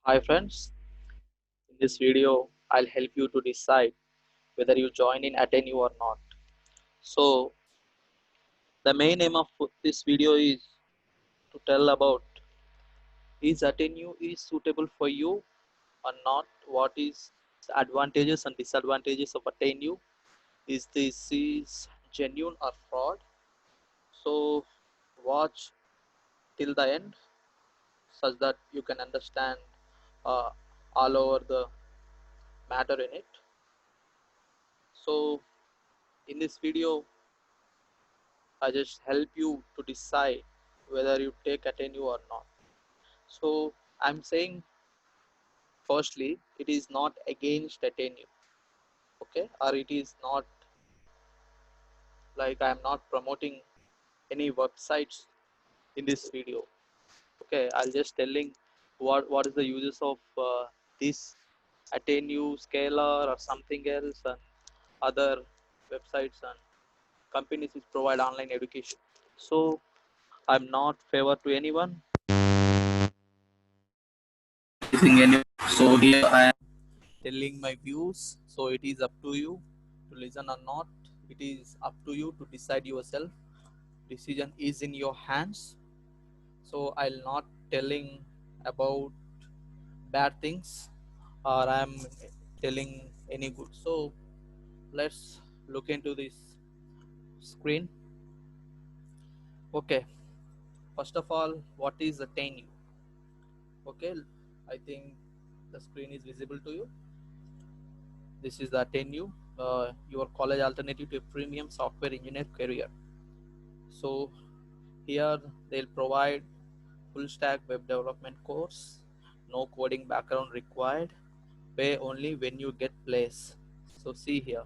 Hi friends, in this video I'll help you to decide whether you join in Attenu or not. So the main aim of this video is to tell about is Attenu is suitable for you or not, what is the advantages and disadvantages of Attenu, is this is genuine or fraud. So watch till the end such that you can understand uh, all over the matter in it. So in this video I just help you to decide whether you take Attenu or not. So I'm saying firstly, it is not against Attenu, okay, or it is not like I'm not promoting any websites in this video. Okay, I'll just telling what is the uses of this Attenu, Scalar, or something else, and other websites and companies which provide online education. So I'm not favor to anyone. So here I am telling my views. So it is up to you to listen or not. It is up to you to decide yourself. Decision is in your hands. So I'll not telling about bad things or I'm telling any good. So let's look into this screen. Okay. First of all, what is a Attenu? Okay, I think the screen is visible to you. This is the Attenu, your college alternative to a premium software engineer career. So here they'll provide full stack web development course, no coding background required, pay only when you get place. So see here,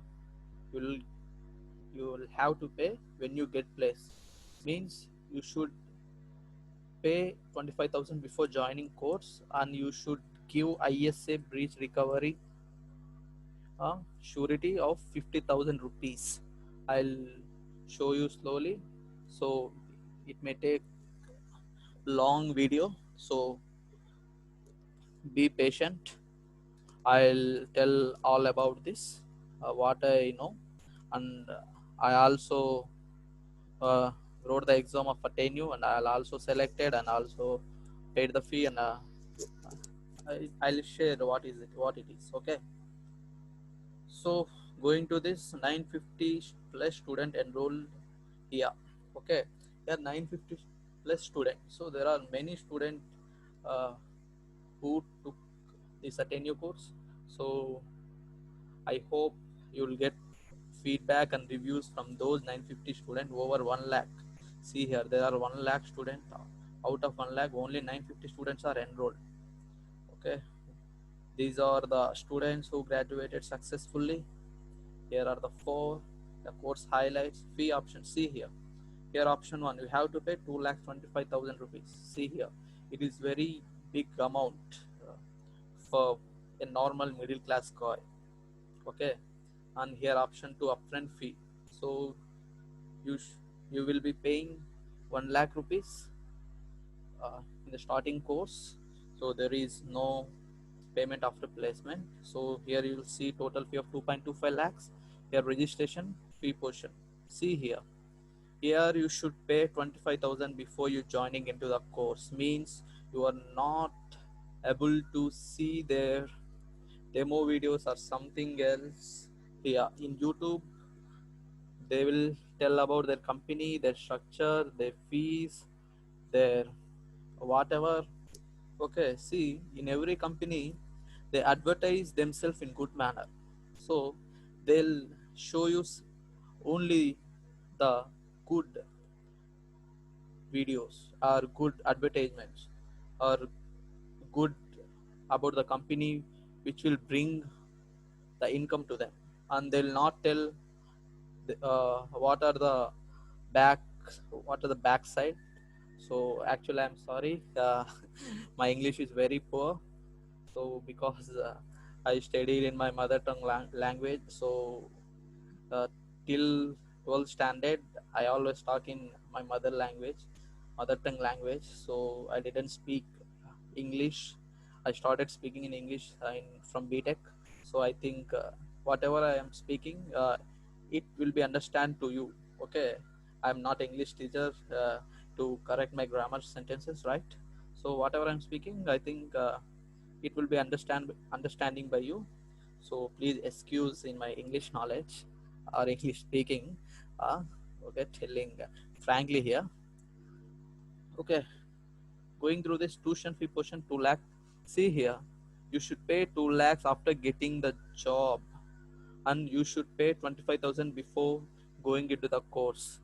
you'll you'll have to pay when you get place. Means you should pay 25,000 before joining course and you should give ISA breach recovery surety of 50,000 rupees. I'll show you slowly, so it may take long video, so be patient. I'll tell all about this, what I know, and I also uh, wrote the exam of Attenu, and I'll also selected and also paid the fee, and I'll share what it is. Okay. So going to this 950 plus student enrolled here. Okay, here 950 plus student. So there are many student uh, who took this Attenu course. So I hope you will get feedback and reviews from those 950 students over 1 lakh. See here, there are 1 lakh student. Out of 1 lakh, only 950 students are enrolled. Okay, these are the students who graduated successfully. Here are the four, the course highlights, fee options. See here. Here option one, you have to pay 2,25,000 rupees. See here, it is very big amount for a normal middle class guy. Okay, and here option two, upfront fee. So you you will be paying 1 lakh rupees in the starting course. So there is no payment after placement. So here you will see total fee of 2.25 lakhs. Here registration fee portion. See here. Here you should pay 25,000 before you joining into the course. Means you are not able to see their demo videos or something else here in YouTube. They will tell about their company, their structure, their fees, their whatever. Okay, see, in every company they advertise themselves in good manner, so they'll show you only the good videos or good advertisements or good about the company which will bring the income to them, and they'll not tell what are the back what are the backside. So actually I'm sorry, my English is very poor. So because I studied in my mother tongue language, so uh, till 12th standard I always talk in my mother tongue language. So I didn't speak English I started speaking in English from BTech. So I think whatever I am speaking, it will be understand to you. Okay, I'm not English teacher to correct my grammar sentences, right? So whatever I'm speaking, I think it will be understanding by you. So please excuse in my English knowledge or English speaking. Uh, okay, telling frankly here. Okay, going through this tuition fee portion 2 lakh. See here, you should pay 2 lakhs after getting the job, and you should pay 25,000 before going into the course.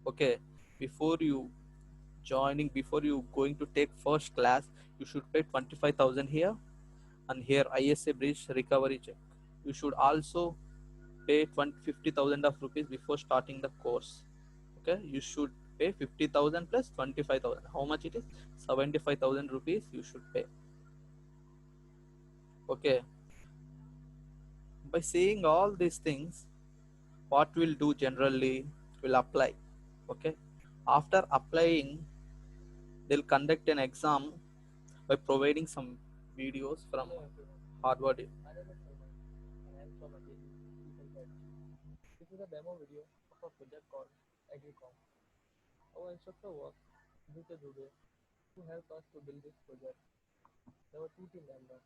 Okay, before you before you going to take first class, you should pay 25,000 here, and here ISA bridge recovery check. You should also pay 50,000 of rupees before starting the course. Okay, you should pay 50,000 plus 25,000. How much it is? 75,000 rupees you should pay. Okay, by saying all these things, what we'll do generally, will apply. Okay, after applying, they'll conduct an exam by providing some videos from Harvard. This is a demo video of a project called AgriCom. Our instructor was Aditya Dubey, who helped us to build this project. There were two team members,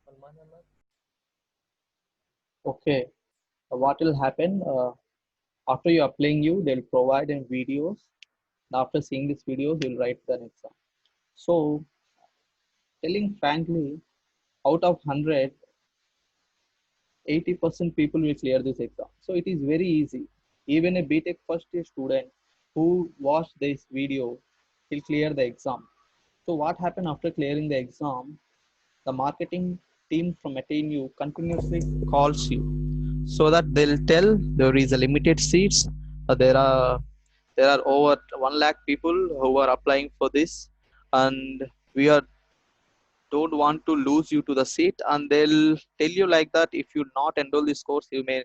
Salman Ahmed. Okay, what will happen after you applying you, they'll provide in videos. After seeing this videos, you'll write the exam. So, telling frankly, out of 100, 80% people will clear this exam. So it is very easy. Even a BTech first year student who watched this video will clear the exam. So what happened after clearing the exam? The marketing team from ATNU continuously calls you, so that they'll tell there is a limited seats. There are over 1 lakh people who are applying for this, and we are don't want to lose you to the seat, and they'll tell you like that if you not enroll this course you may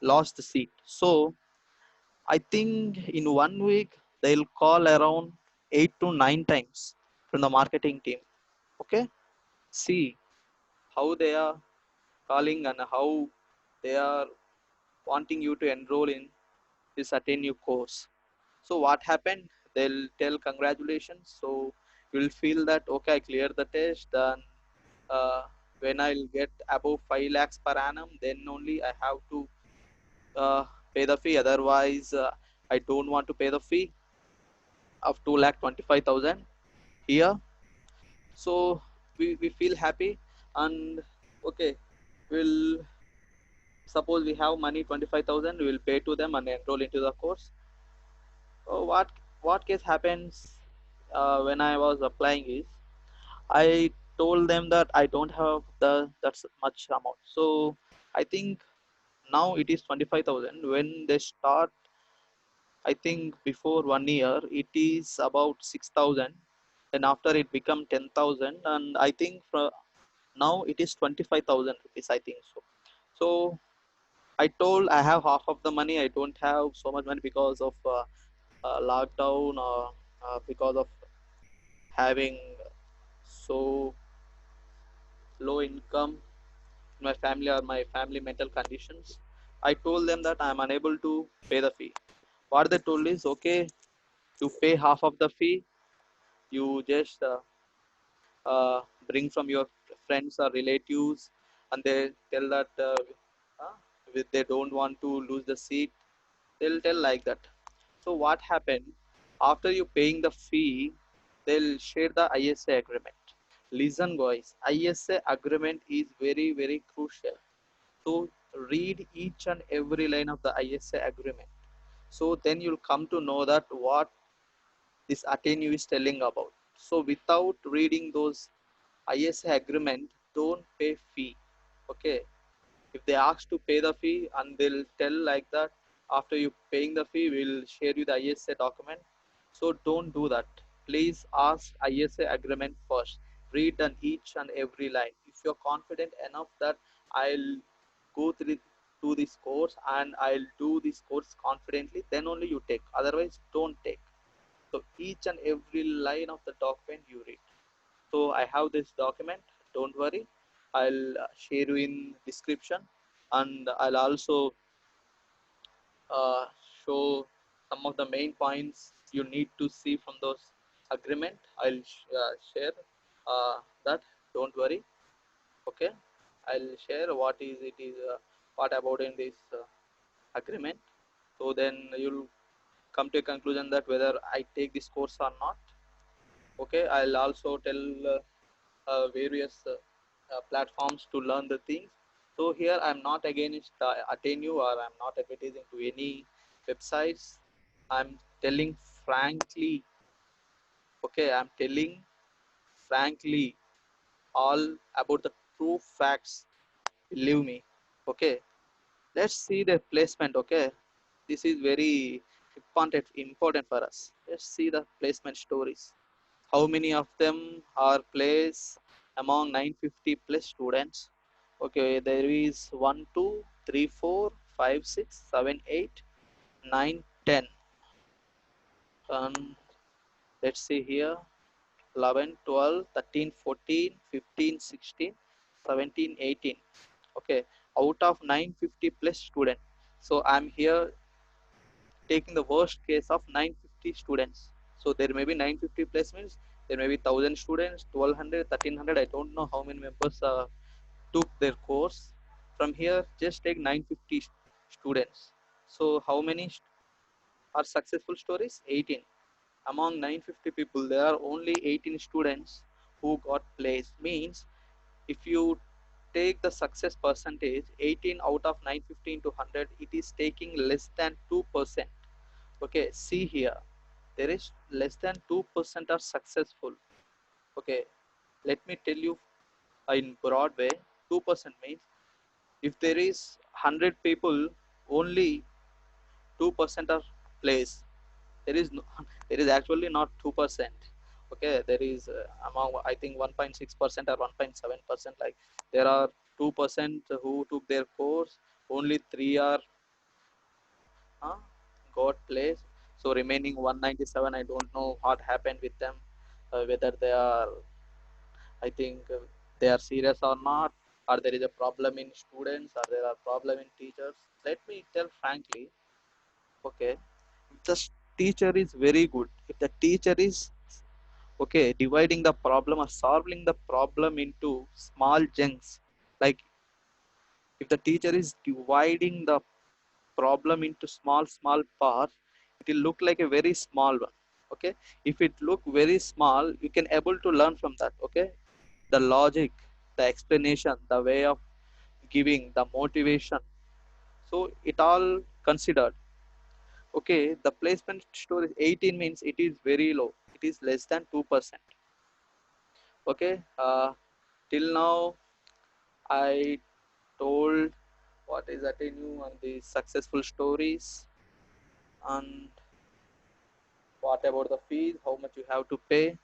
lose the seat. So I think in 1 week they'll call around 8 to 9 times from the marketing team. Okay, see how they are calling and how they are wanting you to enroll in this attain new course. So what happened, they'll tell congratulations. So you'll feel that okay, I cleared the test, and uh, when I'll get above 5 lakhs per annum, then only I have to uh, pay the fee. Otherwise, I don't want to pay the fee of 2 lakh 25,000 here. So we feel happy, and okay, we'll suppose we have money 25,000, we will pay to them and enroll into the course. So what case happens when I was applying is I told them that I don't have the that's much amount. So I think now it is 25,000. When they start, I think before 1 year it is about 6,000. Then after it become 10,000, and I think now it is 25,000 rupees. I think so. So I told I have half of the money. I don't have so much money because of lockdown, or because of having so low income in my family or my family mental conditions. I told them that I am unable to pay the fee. What they told is okay, you pay half of the fee, you just bring from your friends or relatives, and they tell that uh, they don't want to lose the seat. They'll tell like that. So what happened, after you paying the fee, they'll share the ISA agreement. Listen guys, ISA agreement is very very crucial. So read each and every line of the ISA agreement. So then you'll come to know that what this Atenu is telling about. So without reading those ISA agreement, don't pay fee. Okay. If they ask to pay the fee and they'll tell like that, after you paying the fee, we'll share you the ISA document. So don't do that. Please ask ISA agreement first. Read on each and every line. If you're confident enough that I'll go through to this course and I'll do this course confidently, then only you take. Otherwise, don't take. So each and every line of the document you read. So I have this document. Don't worry. I'll share you in description, and I'll also uh, show some of the main points you need to see from those agreement. I'll share that. Don't worry. Okay. I'll share what is it is what about in this agreement. So then you'll come to a conclusion that whether I take this course or not. Okay. I'll also tell various platforms to learn the things. So here I'm not against Atenu, or I'm not advertising to any websites. I'm telling frankly, okay, I'm telling frankly all about the true facts. Believe me, okay. Let's see the placement, okay. This is very important for us. Let's see the placement stories. How many of them are placed among 950 plus students? Okay, there is 1, 2, 3, 4, 5, 6, 7, 8, 9, 10. And let's see here 11, 12, 13, 14, 15, 16, 17, 18. Okay, out of 950 plus students. So I'm here taking the worst case of 950 students. So there may be 950 placements, there may be 1000 students, 1200, 1300. I don't know how many members took their course. From here, just take 950 students. So how many are successful stories? 18. Among 950 people, there are only 18 students who got placed. Means if you take the success percentage, 18 out of 950 into 100, it is taking less than 2%. Okay, see here, there is less than 2% are successful. Okay, let me tell you in broad way, 2% means if there is 100 people, only 2% are placed. There is no, there is actually not 2%. Okay, there is among I think 1.6% or 1.7%. Like there are 2% who took their course, only 3 are uh, got placed. So remaining 197, I don't know what happened with them, whether they are, I think they are serious or not, or there is a problem in students, or there are problem in teachers. Let me tell frankly, okay, if the teacher is very good, if the teacher is okay, dividing the problem or solving the problem into small chunks, like if the teacher is dividing the problem into small parts, it will look like a very small one. Okay, if it look very small, you can able to learn from that. Okay, the logic, the explanation, the way of giving, the motivation, so it all considered. Okay, the placement score is 18 means it is very low, it is less than 2%. Okay, till now I told what is Atenu and the successful stories, and what about the fees, how much you have to pay,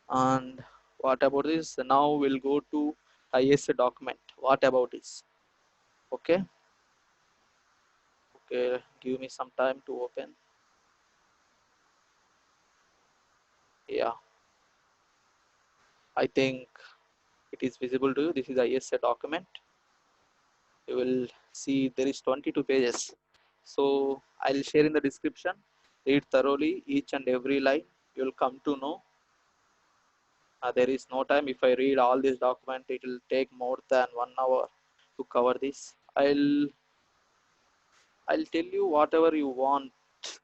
and what about this. Now we'll go to ISA document. What about this? Okay, okay, give me some time to open. Yeah, I think it is visible to you. This is ISA document. You will see there is 22 pages. So I'll share in the description. Read thoroughly each and every line. You'll come to know. There is no time. If I read all this document, it will take more than 1 hour to cover this. I'll tell you whatever you want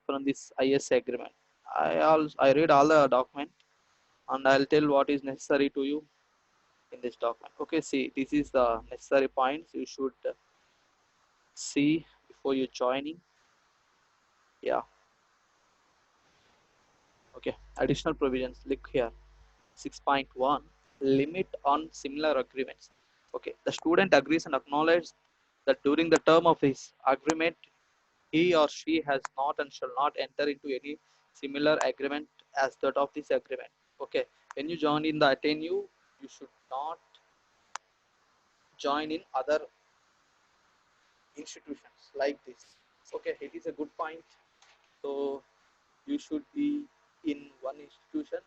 from this IS agreement. I read all the document, and I'll tell what is necessary to you in this document. Okay, see, this is the necessary points you should see before you joining. Yeah, okay. Additional provisions. Look here. 6.1, limit on similar agreements. Okay, the student agrees and acknowledges that during the term of his agreement, he or she has not and shall not enter into any similar agreement as that of this agreement. Okay, when you join in the Atenu, you should not join in other institutions like this. Okay, it is a good point. So you should be in one institution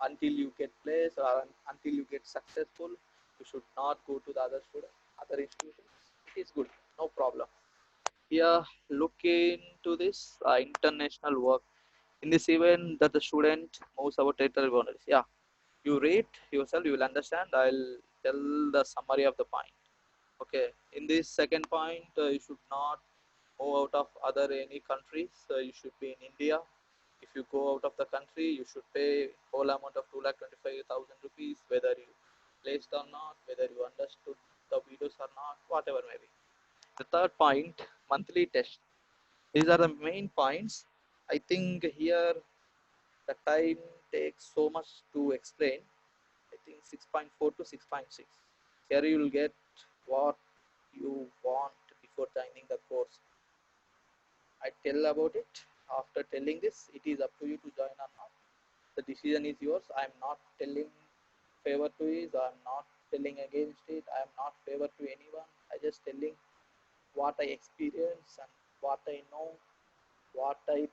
until you get place or until you get successful. You should not go to the other institutions. It is good, no problem. Here, look into this international work. In this event that the student moves about territorial boundaries. Yeah, you read yourself, you will understand. I'll tell the summary of the point. Okay, in this second point, you should not move out of other any countries. You should be in India. If you go out of the country, you should pay whole amount of 2,25,000 rupees, whether you placed or not, whether you understood the videos or not, whatever may be. The third point, monthly test. These are the main points. I think here the time takes so much to explain. I think 6.4 to 6.6. Here you will get what you want before joining the course. I tell about it. After telling this, it is up to you to join or not. The decision is yours. I am not telling favor to it. I am not telling against it. I am not favor to anyone. I just telling what I experience and what I know, what I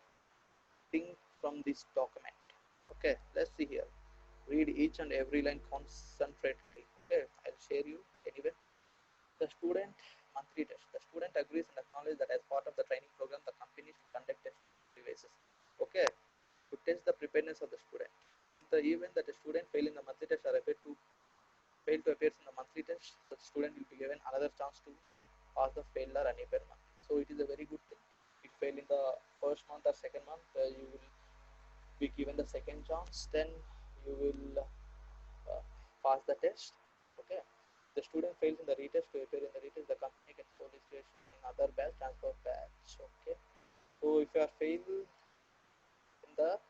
think from this document. Okay, let's see here. Read each and every line concentratedly. Okay, I'll share you anyway. The student monthly test. The student agrees and acknowledges that as part of the training program, the company should conduct test devices. Okay, to test the preparedness of the student. The event that the student fail in the monthly test or fail to appear in the monthly test, the student will be given another chance to pass the failed or uneven month. So it is a very good thing. If fail in the first month or second month, you will be given the second chance. Then you will pass the test. Okay. The student fails in the retest. To appear in the retest, the company can solicitation in other batch, transfer batch. Okay. So if you are failed in that,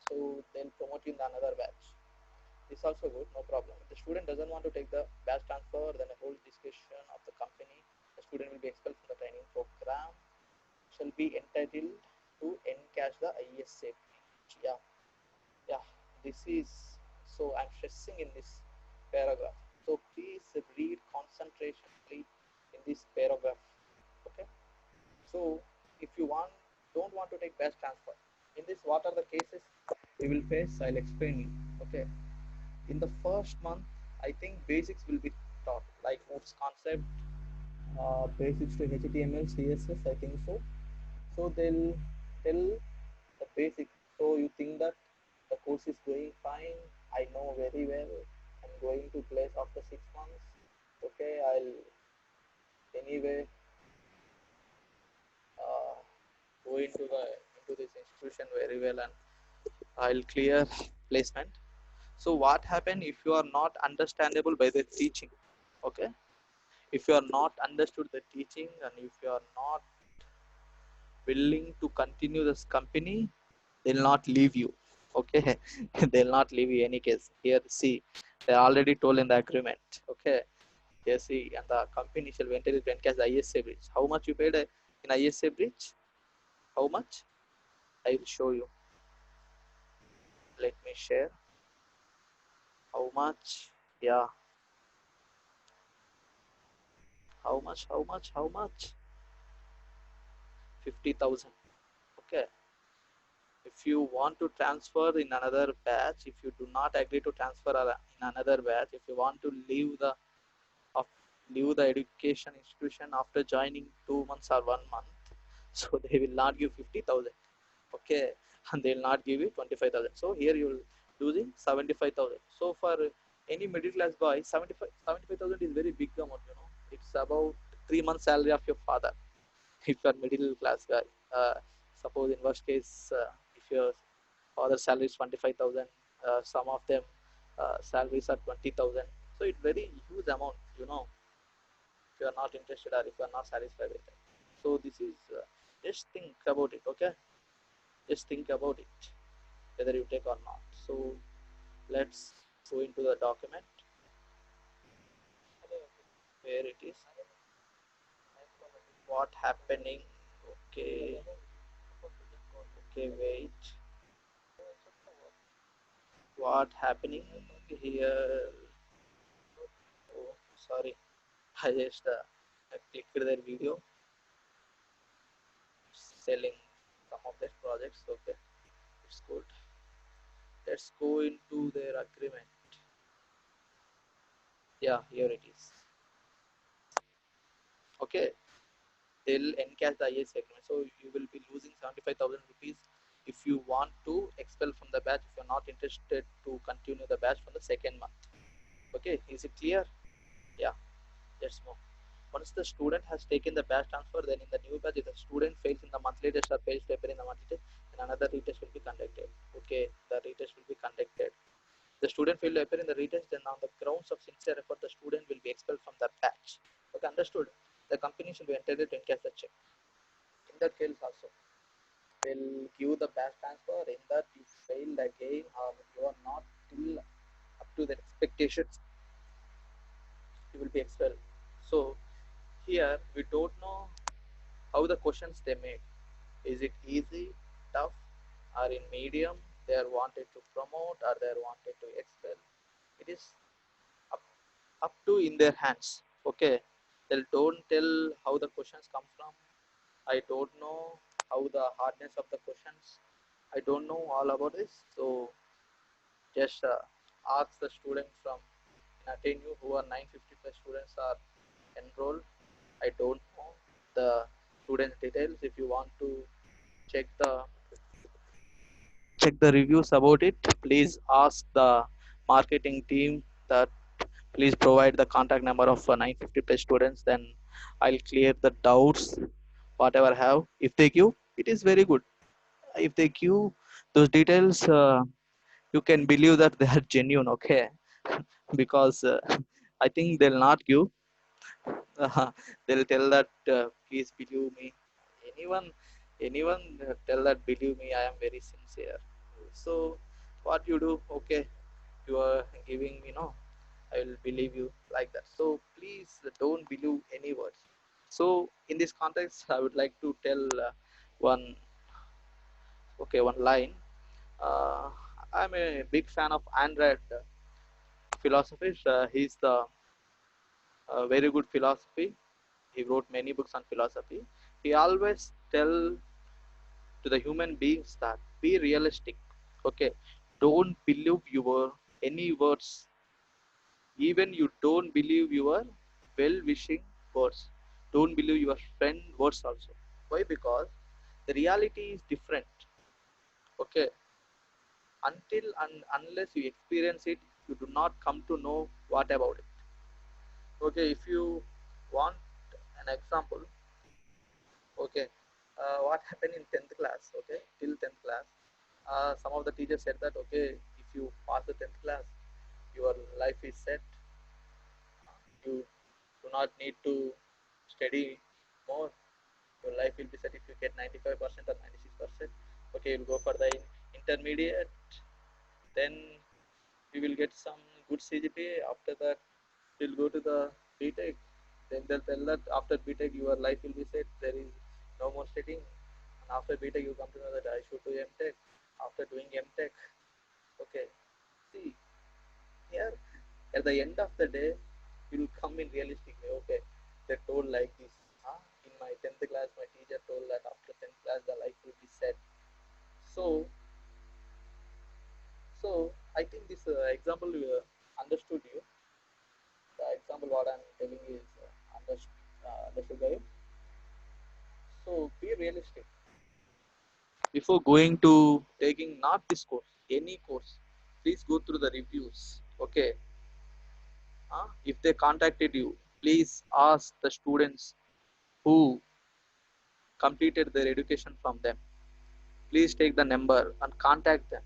so they'll promote you in the another batch. This also good, no problem. If the student doesn't want to take the batch transfer, then a whole discussion of the company, the student will be expelled from the training program, shall be entitled to encash the ISA. Yeah, yeah. This is so I'm stressing in this paragraph. So please read concentrationally in this paragraph. Okay. So if you don't want to take batch transfer, in this what are the cases we will face? I'll explain you. Okay. In the first month, I think basics will be taught, like Moore's concept, basics to HTML, CSS, I think so. So they'll tell the basics. So you think that the course is going fine, I know very well, I'm going to place after 6 months. Okay, I'll anyway uh, go into this institution very well and I'll clear placement. So what happen if you are not understandable by the teaching? Okay, if you are not understood the teaching and if you are not willing to continue this company, they'll not leave you. Okay, they'll not leave you any case. Here see, they already told in the agreement. Okay, here see, and the company shall enter it when cash the ISA bridge. How much you paid in ISA bridge? How much? I will show you. Let me share how much. Yeah, how much 50,000. Okay, if you want to transfer in another batch, if you do not agree to transfer in another batch, if you want to of leave the education institution after joining 2 months or 1 month, so they will not give 50,000. Okay, and they will not give you 25,000. So here you will losing 75,000. So for any middle class boy, 75,000 is very big amount. It's about 3 months salary of your father. If you are middle class guy, uh, suppose in worst case, if your father's salary is 25,000, some of them salaries are 20,000. So it's very huge amount. If you are not interested or if you are not satisfied with it. So this is just think about it. Okay, just think about it whether you take or not. So let's go into the document where it is, what happening. Okay, okay, wait, what happening here? Oh, sorry, I just I clicked their video selling some of their projects. Okay, it's good. Let's go into their agreement. Yeah, here it is. Okay, they'll encash the IAC agreement. So you will be losing 75,000 rupees if you want to expel from the batch, if you're not interested to continue the batch from the second month. Okay, is it clear? Yeah, let's move. Once the student has taken the batch transfer, then in the new batch, if the student fails in the monthly test or fails to appear in the monthly test, then another retest will be conducted. Okay, the retest will be conducted. The student failed to appear in the retest, then on the grounds of sincere effort, the student will be expelled from the batch. Okay, understood? The company should be entitled to encash the check. In that case also, will give the batch transfer. In that you failed again or you are not till up to the expectations, you will be expelled. So here we don't know how the questions they made. Is it easy, tough, or in medium? They are wanted to promote or they are wanted to expel. It is up, up to in their hands. Okay, they don't tell how the questions come from. I don't know how the hardness of the questions. I don't know all about this. So just ask the student from NATNU who are 950 plus students are enrolled. I don't know the students details. If you want to check the check the reviews about it, please ask the marketing team that please provide the contact number of 950 plus students, then I'll clear the doubts whatever I have. If they give, it is very good. If they give those details, you can believe that they are genuine. Okay, because I think they'll not give. They'll tell that please believe me. Anyone anyone tell that believe me, I am very sincere. So what you do? Okay, you are giving me, no, I will believe you, like that. So please don't believe any words. So in this context, I would like to tell one one line. uh, I'm a big fan of Andrew philosophy. He's the very good philosophy. He wrote many books on philosophy. He always tell to the human beings that be realistic. Okay, don't believe your any words, even you don't believe your well-wishing words. Don't believe your friend words also. Why? Because the reality is different. Okay, until and unless you experience it, you do not come to know what about it. Okay, if you want an example, okay, what happened in 10th class? Okay, till 10th class, some of the teachers said that okay, if you pass the 10th class, your life is set. You do not need to study more. Your life will be set if you get 95% or 96%. Okay, you'll go for the intermediate, then you will get some good CGPA. After that, you'll go to the BTech. Then they'll tell that after BTech your life will be set. There is no more studying. And after BTech you come to know that I should do MTech. After doing MTech, okay. See, here at the end of the day, you will come in realistic way. Okay, they told like this. Huh? In my 10th class, my teacher told that after 10th class the life will be set. So, so I think this example understood you. The example what I'm telling is understood by you. So be realistic before going to taking not this course, any course. Please go through the reviews. Okay, if they contacted you, please ask the students who completed their education from them. Please take the number and contact them.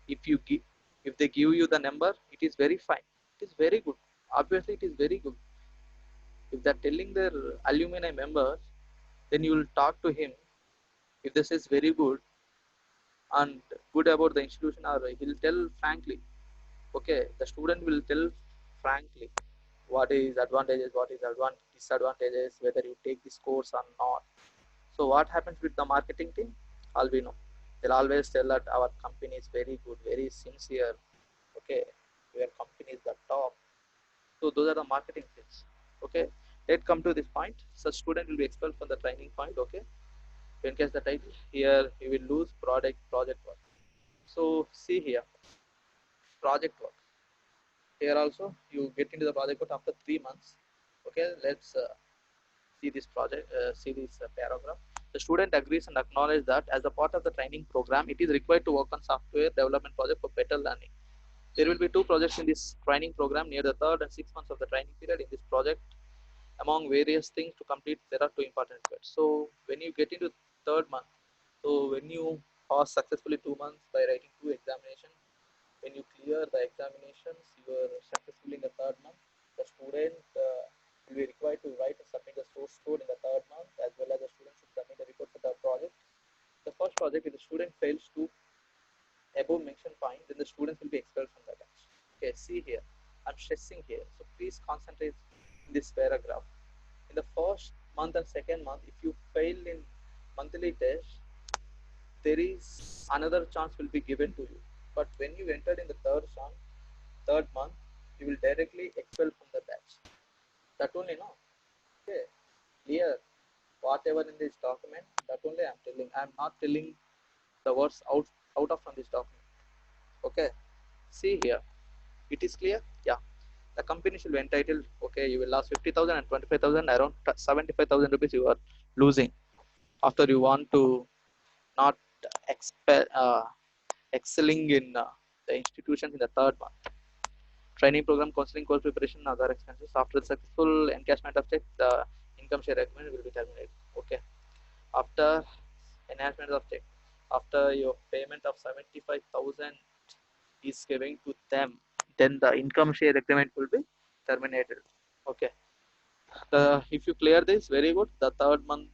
If you give, if they give you the number, it is very fine. It is very good. Obviously, it is very good. If they're telling their alumni members, then you will talk to him. If this is very good and good about the institution, or he'll tell frankly. Okay, the student will tell frankly what is advantages, what is disadvantages, whether you take this course or not. So what happens with the marketing team? All we know. They'll always tell that our company is very good, very sincere. Okay, your company is the top. So those are the marketing things. Okay, let's come to this point. Such student will be expelled from the training point. Okay, when catch the title here, he will lose project work. So see here, project work. Here also you get into the project work after 3 months. Okay, let's see this project, see this paragraph. The student agrees and acknowledges that as a part of the training program, it is required to work on software development project for better learning. There will be 2 projects in this training program near the 3rd and 6th months of the training period. In this project, among various things to complete, there are 2 important aspects. So when you get into 3rd month, so when you pass successfully 2 months by writing 2 examinations, when you clear the examinations, you are successfully in the 3rd month. The student will be required to write and submit the source code in the 3rd month, as well as the student should submit a report for the project. The first project, if the student fails to above mentioned point, then the students will be expelled from the batch. Okay, see here, I'm stressing here, so please concentrate in this paragraph. In the first month and 2nd month, if you fail in monthly test, there is another chance will be given to you. But when you entered in the 3rd month, you will directly expel from the batch. That only, no. Okay, clear. Whatever in this document, that only I'm telling. I'm not telling the words out of from this document. Okay, see here, it is clear. Yeah, the company should be entitled. Okay, you will lose 50,000 and 25,000, around 75,000 rupees you are losing after you want to not expel excelling in the institutions in the 3rd month. Training program, counseling, course preparation, other expenses. After the successful encashment of check, the income share agreement will be terminated. Okay. After enhancement of check, after your payment of 75,000 is given to them, then the income share agreement will be terminated. Okay. If you clear this, very good. The 3rd month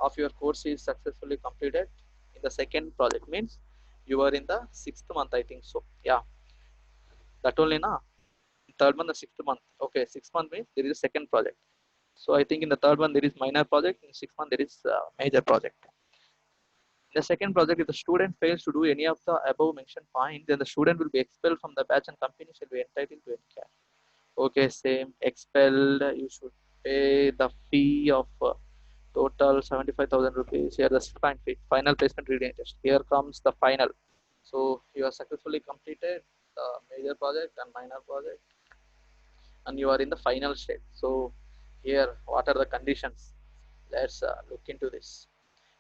of your course is successfully completed. In the second project means you are in the 6th month, I think so. Yeah, that only na. 3rd month and 6th month. Okay, 6th month means there is a second project. So I think in the 3rd month there is minor project. In 6th month there is major project. In the second project, if the student fails to do any of the above mentioned points, then the student will be expelled from the batch and company shall be entitled to encash. Okay, same expelled. You should pay the fee of total 75,000 rupees. Here the fee, final placement reading test. Here comes the final. So you have successfully completed the major project and minor project, and you are in the final state. So here, what are the conditions? Let's look into this.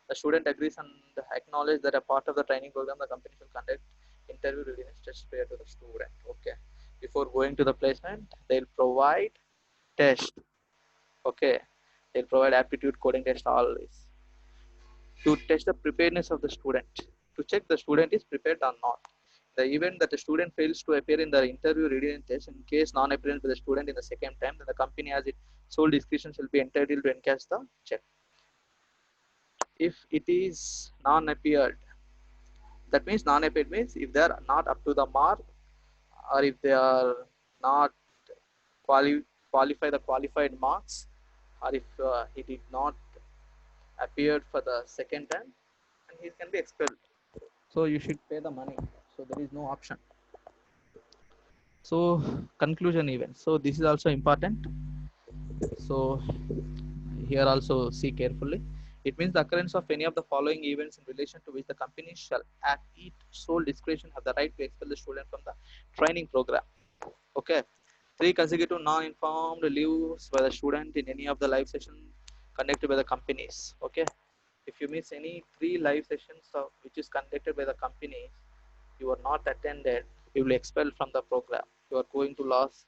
The student agrees and acknowledges that a part of the training program, the company will conduct interview readiness test prior to the student. Okay, before going to the placement, they'll provide test. Okay, they'll provide aptitude coding test always to test the preparedness of the student, to check the student is prepared or not. The event that the student fails to appear in the interview readiness test, in case non-appearance by the student in the second time, then the company has its sole discretion shall be entitled to encash the check. If it is non-appeared, that means non-appeared means if they are not up to the mark, or if they are not qualify the qualified marks, or if he did not appeared for the second time, and he can be expelled. So you should pay the money. So there is no option. So conclusion event. So this is also important. So here also see carefully. It means the occurrence of any of the following events in relation to which the company shall at its sole discretion have the right to expel the student from the training program. Okay. 3 consecutive non-informed leaves by the student in any of the live sessions conducted by the companies. Okay. If you miss any 3 live sessions which is conducted by the companies, you are not attended, you will be expelled from the program. You are going to lose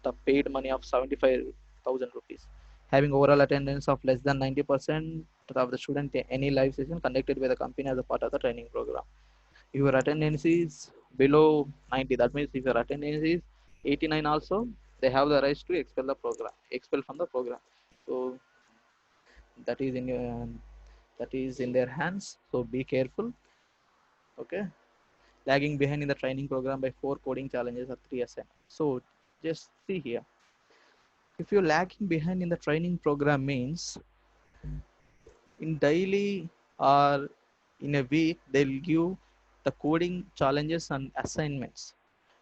the paid money of 75,000 rupees. Having overall attendance of less than 90% of the student in any live session conducted by the company as a part of the training program. If your attendance is below 90, that means if your attendance is 89 also, they have the right to expel from the program. So that is in your, that is in their hands. So be careful. Okay. Lagging behind in the training program by 4 coding challenges or 3 assignments. So just see here. If you're lagging behind in the training program means in daily or in a week, they'll give the coding challenges and assignments.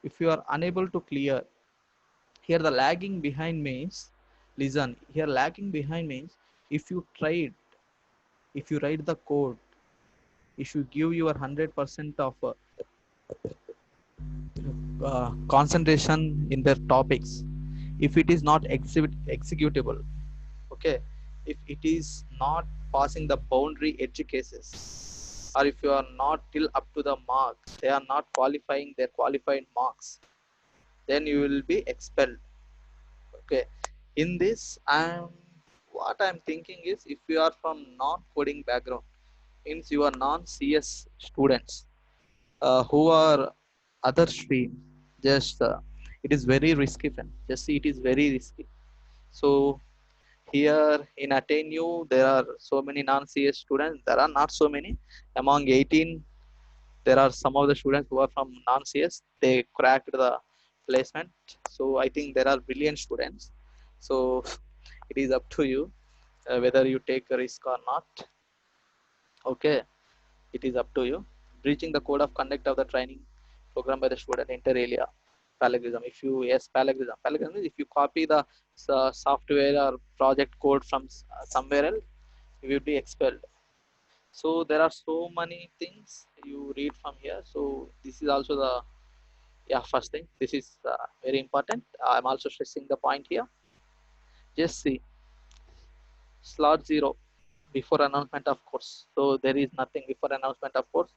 If you are unable to clear, here the lagging behind means, listen, here lagging behind means if you tried, if you write the code if you give your 100% of concentration in their topics, if it is not executable, okay, if it is not passing the boundary edge cases, or if you are not till up to the marks, they are not qualifying their qualified marks, then you will be expelled. Okay, in this what I'm thinking is, if you are from non-coding background, means you are non-CS students who are other stream, just it is very risky, friend. Just see, it is very risky. So here in Atenu, there are so many non-CS students. There are not so many. Among 18, there are some of the students who are from non-CS. They cracked the placement. So I think there are brilliant students. So it is up to you whether you take a risk or not. Okay, it is up to you. Breaching the code of conduct of the training program by the student, inter alia, plagiarism. If you, yes, plagiarism is if you copy the software or project code from somewhere else, you will be expelled. So there are so many things you read from here. So this is also the, yeah, first thing. This is very important. I'm also stressing the point here. Just see, slot 0 before announcement of course. So there is nothing before announcement of course.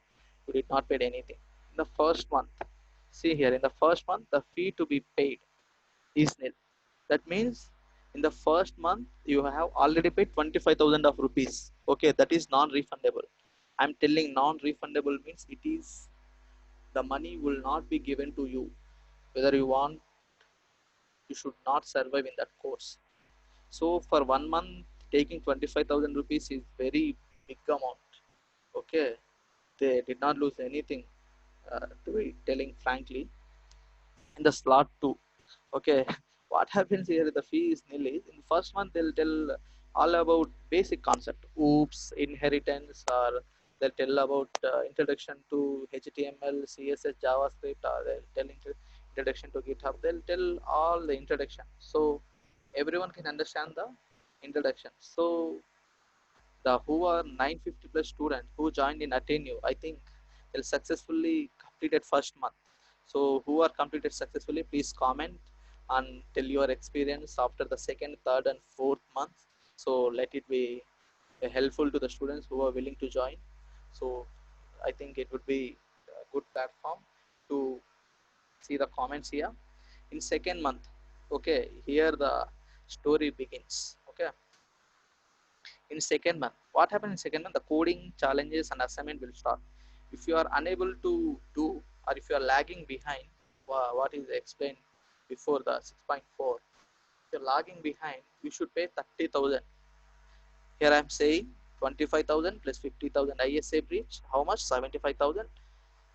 You did not pay anything in the first month. See here, in the first month the fee to be paid is nil. That means in the first month you have already paid 25,000 of rupees. Okay, that is non-refundable. I'm telling non-refundable means it is, the money will not be given to you. Whether you want, you should not survive in that course. So for 1 month, taking 25,000 rupees is very big amount. Okay, they did not lose anything, to be telling frankly. In the slot 2, okay, what happens here, the fee is nil is in the first month they'll tell all about basic concept, oops, inheritance, or they'll tell about introduction to HTML, CSS, JavaScript, or they'll tell introduction to GitHub. They'll tell all the introduction, so everyone can understand the introduction. So the who are 950 plus students who joined in Atenu, I think they'll successfully completed first month. So who are completed successfully, please comment and tell your experience after the second, third, and fourth month. So let it be helpful to the students who are willing to join. So I think it would be a good platform to see the comments here. In second month, okay, here the story begins. Okay, in second month, what happens in second month, the coding challenges and assignment will start. If you are unable to do, or if you are lagging behind what is explained before the 6.4, if you're lagging behind, you should pay 30,000. Here I'm saying 25,000 plus 50,000 ISA breach, how much? 75,000.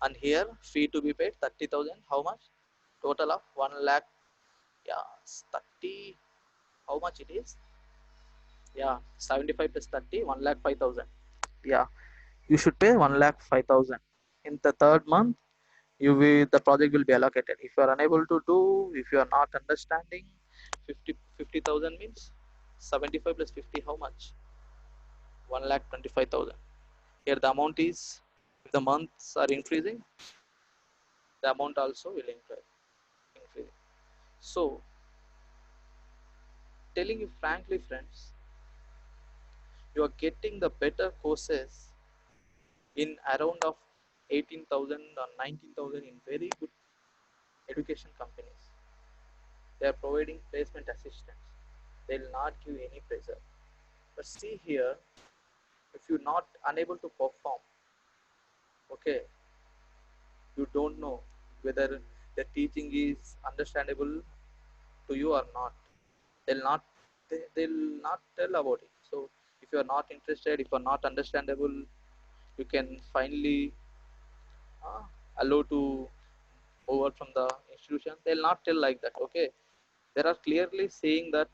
And here fee to be paid 30,000, how much? Total of 1 lakh. Yeah, 30, how much it is? Yeah, 75 plus 30, 1 lakh 5,000. Yeah, you should pay 1 lakh 5,000. In the third month, the project will be allocated. If you are unable to do, if you are not understanding, 50,000 means 75 plus 50, how much? 1 lakh 25,000. Here the amount is, if the months are increasing, the amount also will increase. So telling you frankly, friends, you are getting the better courses in around of 18,000 or 19,000 in very good education companies. They are providing placement assistance. They will not give any pressure. But see here, if you're not unable to perform, okay, you don't know whether the teaching is understandable to you or not. They'll not tell about it. So if you are not interested, if you are not understandable, you can finally uh, allow to over from the institution. They'll not tell like that. Okay, there are clearly saying that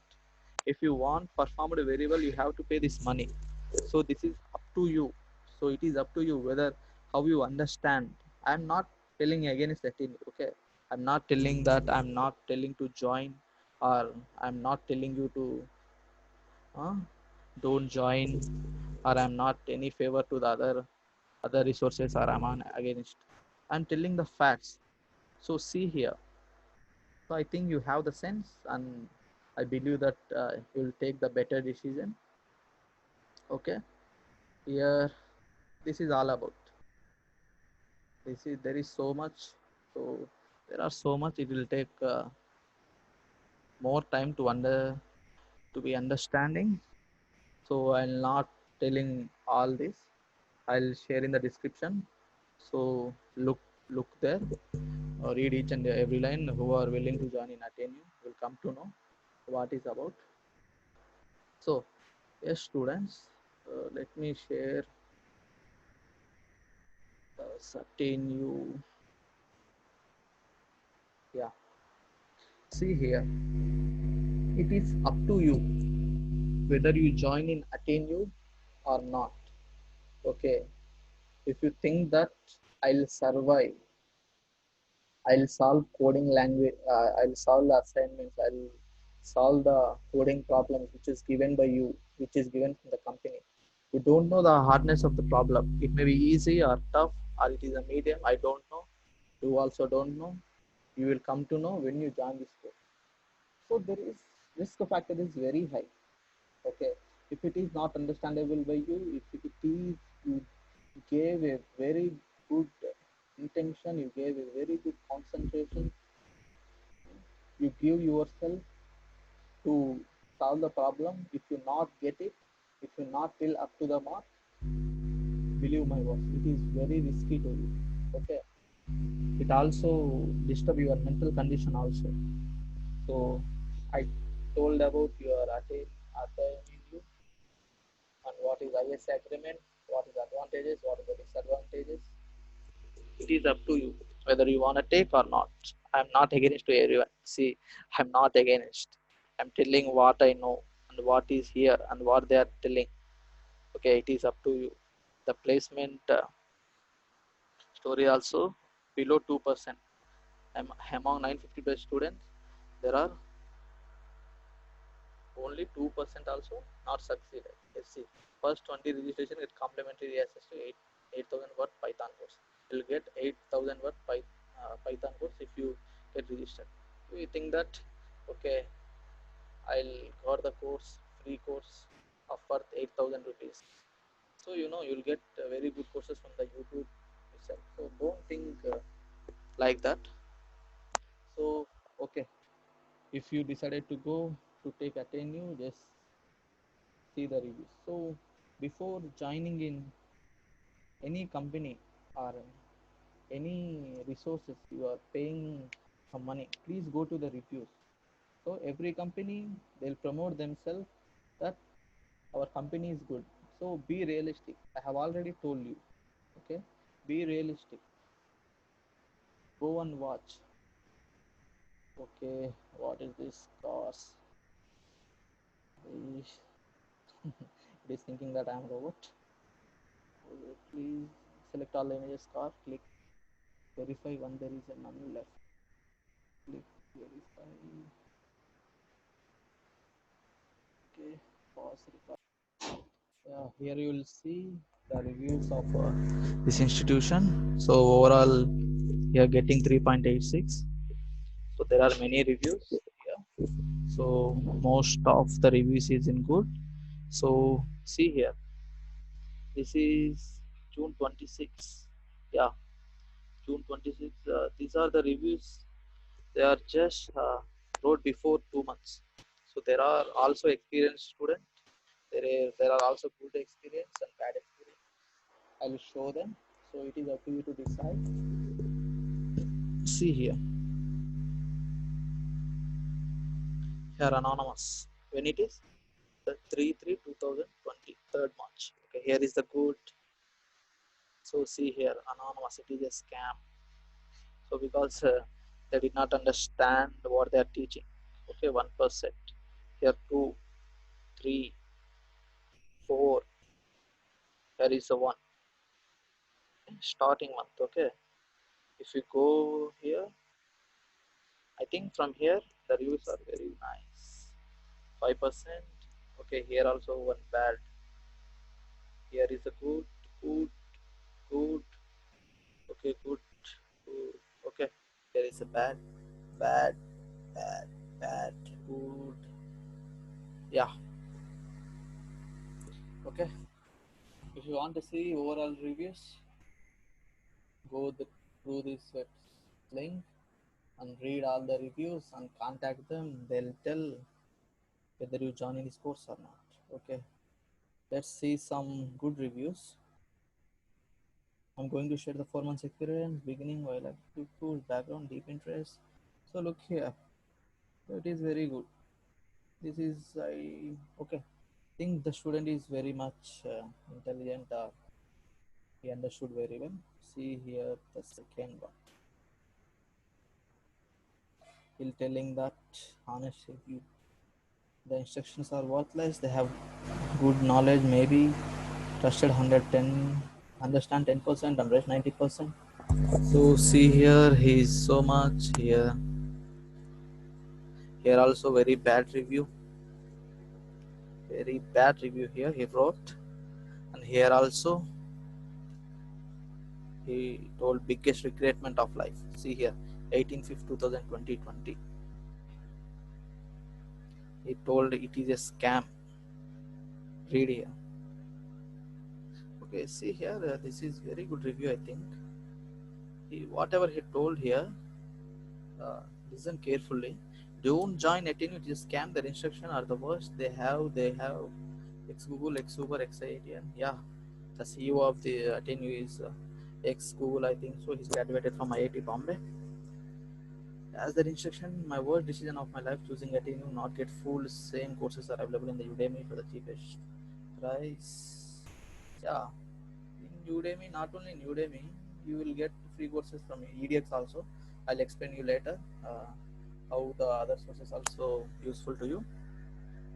if you want performed very well, you have to pay this money. So this is up to you. So it is up to you whether how you understand. I'm not telling against that thing. Okay, I'm not telling that, I'm not telling to join, or I'm not telling you to don't join, or I'm not any favor to the other other resources are I'm on against. I'm telling the facts. So see here. So I think you have the sense, and I believe that you'll take the better decision. Okay. Here, this is all about. This is there is so much. So there are so much. It will take more time to be understanding. So I'll not telling all this. I'll share in the description. So look there, or read each and every line. Who are willing to join in Ateneo will come to know what is about. So yes, students, let me share Ateneo. Yeah, see here. It is up to you whether you join in Ateneo or not. Okay, if you think that I'll survive, I'll solve coding language, I'll solve the assignments, I'll solve the coding problems which is given by you, which is given from the company. You don't know the hardness of the problem. It may be easy or tough, or it is a medium. I don't know. You also don't know. You will come to know when you join this course. So there is risk factor is very high. Okay, if it is not understandable by you, if it is you gave a very good intention, you gave a very good concentration, you give yourself to solve the problem. If you not get it, if you not till up to the mark, believe my words, it is very risky to you. Okay, it also disturb your mental condition also. So I told about your attainment and what is IS agreement, what is advantages, what is the disadvantages. It is up to you whether you want to take or not. I'm not against to everyone. See, I'm not against. I'm telling what I know and what is here and what they are telling. Okay, it is up to you. The placement story also below 2%. Among 950 plus students, there are only 2% also not succeeded. Let's see. First 20 registration with complimentary access to 8,000 worth Python course. You'll get 8,000 worth Python course if you get registered. You think that okay, I'll got the course, free course of worth 8,000 rupees. So you know you'll get very good courses from the YouTube itself. So don't think like that. So okay, if you decided to go to take Ateneo, just see the reviews. So before joining in any company or any resources you are paying some money, please go to the reviews. So every company they'll promote themselves that our company is good. So be realistic. I have already told you. Okay, be realistic. Go and watch. Okay, what is this course? It is thinking that I am robot. Please select all the images car, click verify when there is a none left. Click verify. Okay, pause record. Here you will see the reviews of this institution. So overall, we are getting 3.86. So there are many reviews here. So most of the reviews is in good. So see here, this is June 26. Yeah, June 26. These are the reviews. They are just wrote before 2 months. So there are also experienced students. There are also good experience and bad experience. I will show them. So it is up to you to decide. See here. Here anonymous. When it is the 3/3/2020, 3rd March. Okay, here is the good. So see here, anonymous. It is a scam. So because they did not understand what they are teaching. Okay, 1%. Here 2, 3, 4. Here is the 1. Starting month. Okay. If you go here, I think from here the reviews are very nice. 5%. Okay, here also one bad. Here is a good, good, good. Okay, good. Good. Okay, there is a bad, bad, bad, bad, good. Yeah. Okay. If you want to see overall reviews, go through this web link and read all the reviews and contact them. They'll tell whether you join in this course or not. Okay. Let's see some good reviews. I'm going to share the 4 months experience, beginning while active tools, background, deep interest. So look here, it is very good. This is I okay. Think the student is very much intelligent. He understood very well. See here the second one. He's telling that honest review. The instructions are worthless. They have good knowledge, maybe trusted 110, understand 10%, understand 90%. So see here, he's so much here. Here also very bad review. Very bad review here he wrote, and here also he told biggest regretment of life. See here, 18/5/2020. He told it is a scam. Read here. Okay, see here. This is very good review. I think whatever he told here. Listen carefully. Don't join Atenu. It is scam. Their instruction are the worst. They have ex Google, ex Uber, ex IIT. Yeah, the CEO of the Atenu is ex Google. I think so. He's graduated from IIT Bombay. As their instruction, my worst decision of my life choosing Atenu, not get fooled. Same courses are available in the Udemy for the cheapest price. Yeah, in Udemy, not only in Udemy, you will get free courses from EDX also. I'll explain you later how the other sources also useful to you.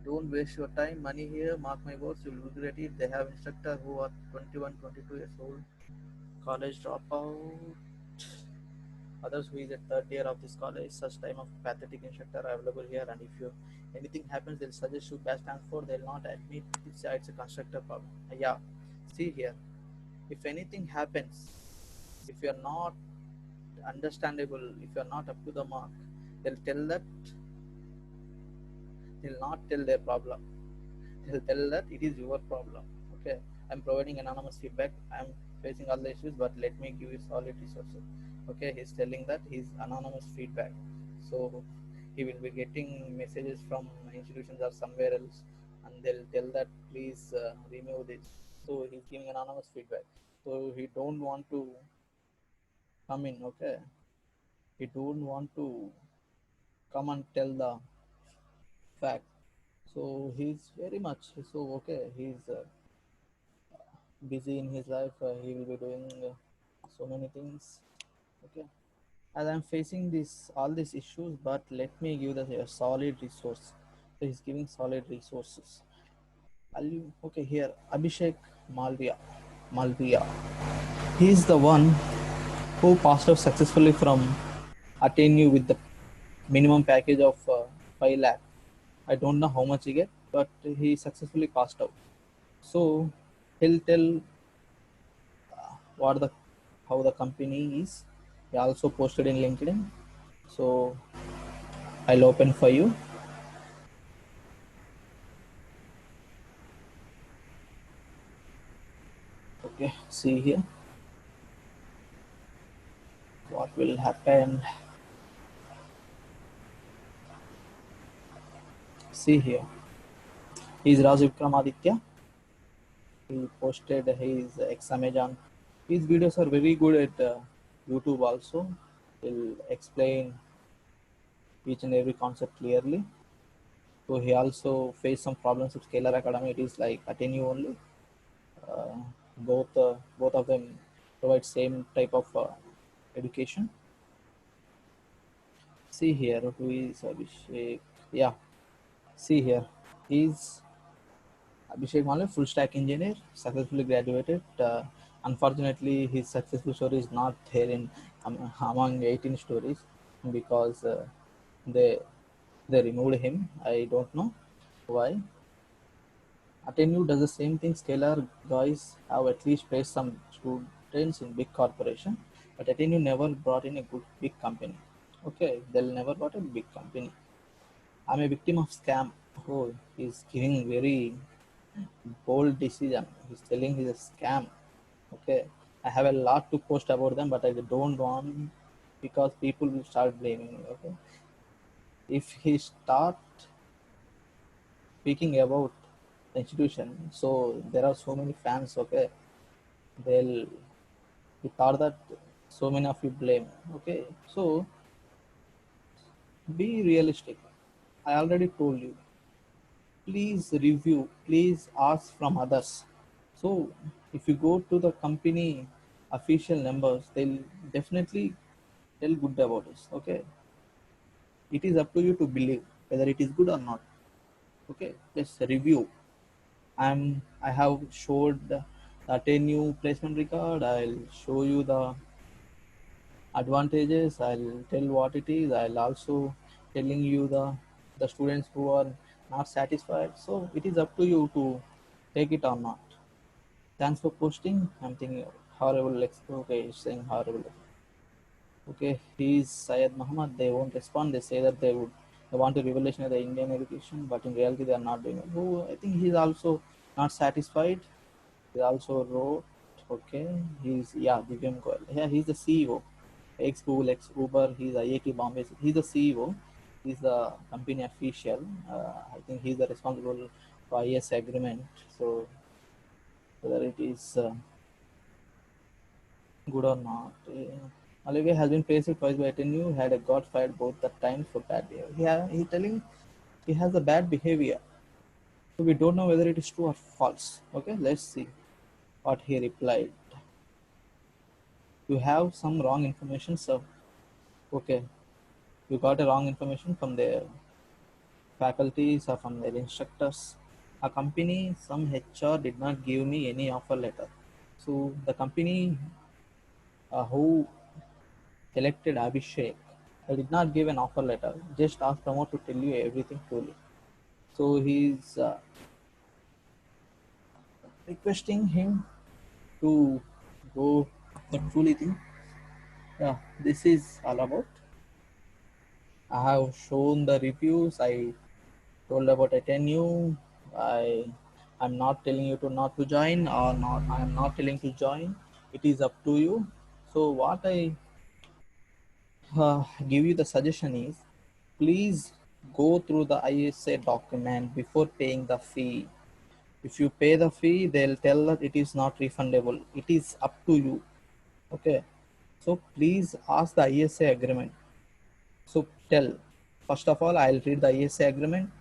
Don't waste your time, money here. Mark my words, you will regret it. They have instructor who are 21, 22 years old, college dropout. Others who is at third year of this college, such time of pathetic instructor are available here. And if you anything happens, they'll suggest you best transfer. They'll not admit it's a constructor problem. Yeah, see here. If anything happens, if you're not understandable, if you're not up to the mark, they'll tell that they'll not tell their problem. They'll tell that it is your problem. Okay, I'm providing anonymous feedback. I'm facing all the issues, but let me give you solid resources. Okay, he's telling that he's anonymous feedback. So he will be getting messages from institutions or somewhere else, and they'll tell that please remove this. So he's giving anonymous feedback. So he don't want to come in. Okay, he don't want to come and tell the fact. So he's very much so okay. He's busy in his life. He will be doing so many things. Okay, as I'm facing this all these issues, but let me give the a solid resource. So he's giving solid resources. Okay, here Abhishek Malviya. Malviya. He's the one who passed out successfully from Atenu with the minimum package of 5 lakh. I don't know how much he get, but he successfully passed out. So he'll tell what the how the company is. He also posted in LinkedIn. So I'll open for you. Okay, see here. What will happen? See here. He's Raj Vikramaditya. He posted his ex Amazon. His videos are very good at YouTube also. He'll explain each and every concept clearly. So he also faced some problems with Scalar Academy. It is like Atenu only. Uh, both of them provide same type of education. See here, who is Abhishek? Yeah, see here. He's Abhishek Malay, full stack engineer, successfully graduated. Unfortunately, his successful story is not there in among 18 stories because they they removed him. I don't know why. Atenu does the same thing. Scalar guys have at least placed some experience in big corporation, but Ateneo never brought in a good big company. Okay, they'll never brought a big company. I'm a victim of scam. Oh, he's giving very bold decision. He's telling he's a scam. Okay, I have a lot to post about them, but I don't want because people will start blaming me. Okay, if he start speaking about the institution, so there are so many fans. Okay, they'll he thought that so many of you blame. Okay, so be realistic. I already told you. Please review. Please ask from others. So if you go to the company official numbers, they'll definitely tell good about us. Okay, it is up to you to believe whether it is good or not. Okay, just review. I have showed the 10 new placement record. I'll show you the advantages. I'll tell what it is. I'll also telling you the students who are not satisfied. So it is up to you to take it or not. Thanks for posting. I'm thinking horrible. Okay, it's saying horrible. Okay, he's Syed Muhammad. They won't respond. They say that they want to revolutionise the Indian education, but in reality they are not doing it. Oh, I think he's also not satisfied. He also wrote. Okay, he's Divyam Goyal. Yeah, he's the CEO, ex Google, ex Uber. He's IIT Bombay. He's the CEO. He's the company official. I think he's the responsible for IS agreement. So whether it is good or not. Olivia has been praised twice by Ateneo, had a got fired both the times for bad behavior. He's telling he has a bad behavior. So we don't know whether it is true or false. Okay, let's see what he replied. You have some wrong information, sir. Okay, you got a wrong information from their faculties or from their instructors. A company, some HR did not give me any offer letter. So the company who selected Abhishek. I did not give an offer letter. Just ask Pramod to tell you everything truly. So he's requesting him to go the truly thing. Yeah, this is all about. I have shown the reviews. I told about Ateneo. I I'm not telling you to not to join or not. I'm not telling to join. It is up to you. So what I give you the suggestion is, please go through the ISA document before paying the fee. If you pay the fee, they'll tell that it is not refundable. It is up to you. Okay. So please ask the ISA agreement. So tell, first of all, I'll read the ISA agreement.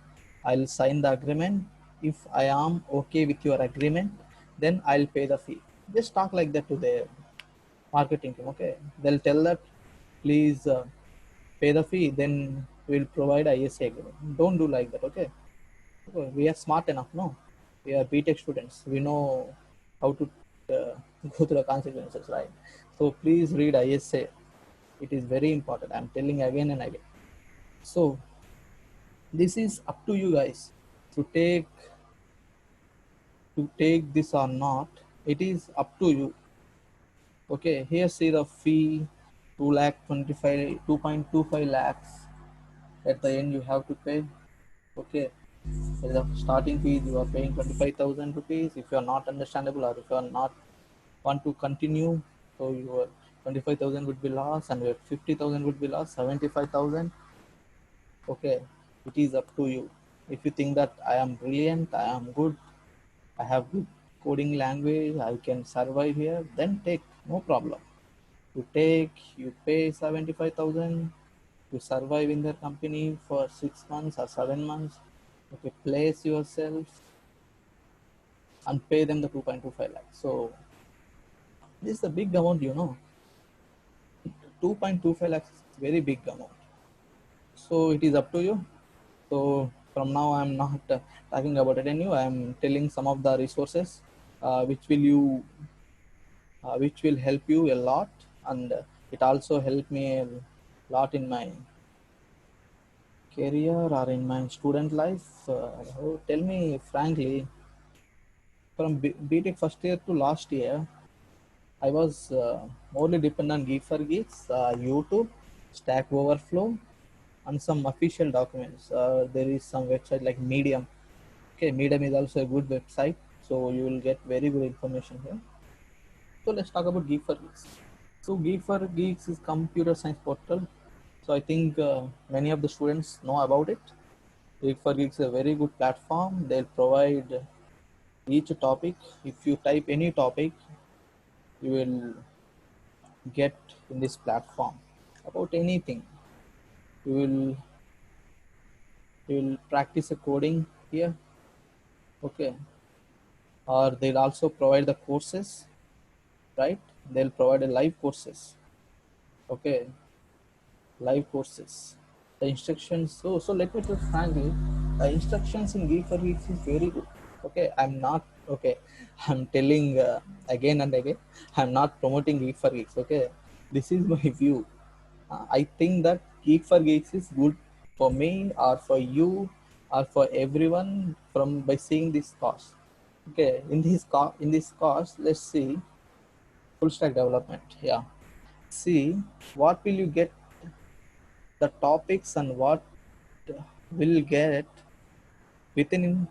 I'll sign the agreement. If I am okay with your agreement, then I'll pay the fee. Just talk like that to the marketing team. Okay. They'll tell that please pay the fee, then we'll provide ISA agreement. Don't do like that. Okay. We are smart enough, no? We are BTech students. We know how to go through the consequences, right? So please read ISA. It is very important. I'm telling again and again. So this is up to you guys to take this or not. It is up to you. Okay, here see the fee, 2.25 lakhs. At the end you have to pay. Okay, so the starting fees you are paying 25,000 rupees. If you are not understandable or if you are not want to continue, so your 25,000 would be lost and your 50,000 would be lost. 75,000. Okay, it is up to you. If you think that I am brilliant, I am good, I have good coding language, I can survive here, then take, no problem. You pay 75,000 to survive in their company for 6 months or 7 months. Okay, place yourself and pay them the 2.25 lakhs. So this is a big amount, 2.25 lakhs is very big amount. So it is up to you. So from now I'm not talking about it anymore. I'm telling some of the resources which will help you a lot, and it also helped me a lot in my career or in my student life. Tell me frankly, from BTech first year to last year, I was morely dependent on Geek for Geeks, YouTube, Stack Overflow, and some official documents. There is some website like Medium. Okay, Medium is also a good website, so you will get very good information here. So let's talk about Geek for Geeks. So Geek for Geeks is computer science portal. So I think many of the students know about it. Geek for Geeks is a very good platform. They'll provide each topic. If you type any topic, you will get in this platform about anything. You will you will practice a coding here. Okay, or they'll also provide the courses, right? They'll provide a live courses. Okay, live courses, the instructions. So let me tell frankly, the instructions in Geek for Geeks is very good. Okay, I'm not, okay, I'm telling again and again, I'm not promoting Geek for Geeks. Okay, this is my view. I think that Geek for Geeks is good for me or for you or for everyone from by seeing this course. Okay, in this course, let's see full stack development. Yeah, see what will you get, the topics and what will get within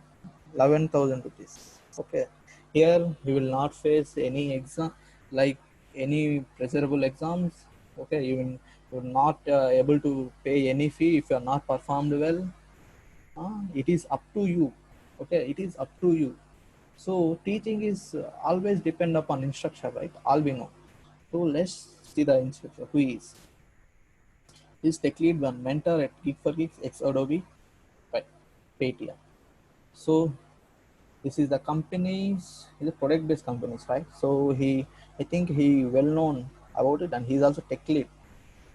11,000 rupees. Okay, here you will not face any exam like any pleasurable exams. Okay, you will not able to pay any fee if you are not performed well. It is up to you. Okay, it is up to you. So teaching is always depend upon instructor, right? All we know. So let's see the instructor who is. He's tech lead one mentor at Geek for Geeks, ex Adobe, right? Paytm. So this is the companies, is a product based companies, right? So I think he well known about it, and he's also tech lead.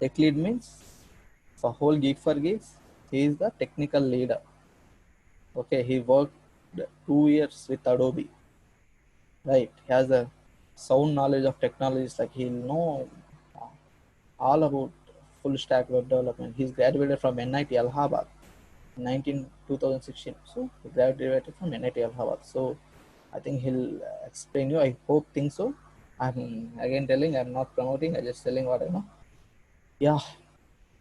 Tech lead means for whole Geek for Geeks, he is the technical leader. Okay, he worked 2 years with Adobe, right? He has a sound knowledge of technologies, like he'll know uh, all about full stack web development. He's graduated from NIT Allahabad 2016. So he graduated from NIT Allahabad. So I think he'll explain you. I hope think so. I'm again telling, I'm not promoting, I'm just telling what I know. Yeah,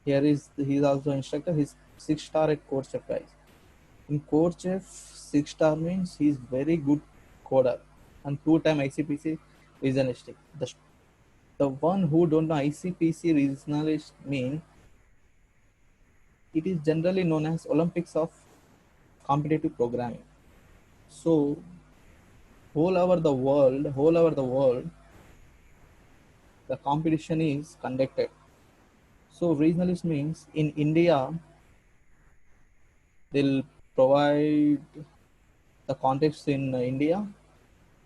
here is he's also instructor. He's 6 star at CodeChef, guys. In CodeChef, 6 star means he's very good coder and 2-time ICPC regionalistic. The one who don't know ICPC regionalist mean, it is generally known as Olympics of competitive programming. So whole over the world, the competition is conducted. So regionalist means in India, they'll provide the context in India.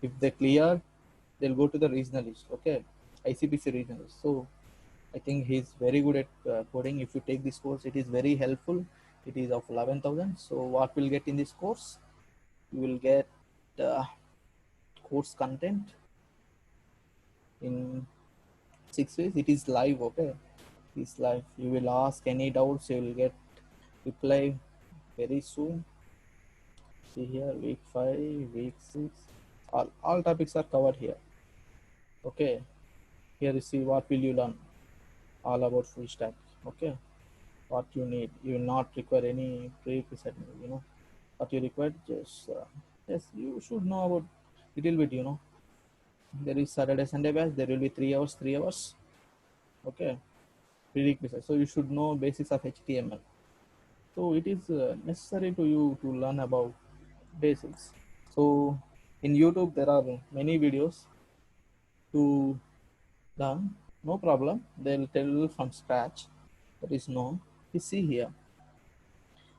If they clear, they'll go to the regionalist. Okay, ICPC regionalist. So I think he's very good at coding. If you take this course, it is very helpful. It is of 11,000. So what we'll get in this course? You will get uh, course content in 6 ways. It is live. Okay, it's live. You will ask any doubts. You will get reply very soon. See here, week 5, week 6, all topics are covered here. Okay, here you see what will you learn, all about full stack. Okay, what you need, you will not require any prerequisite, what you require, just yes, you should know about little bit. There is Saturday Sunday batch, there will be 3 hours. Okay, prerequisite, so you should know basics of HTML. So it is necessary to you to learn about basics. So in YouTube there are many videos to learn. No problem. They'll tell you from scratch. There is no. You see here.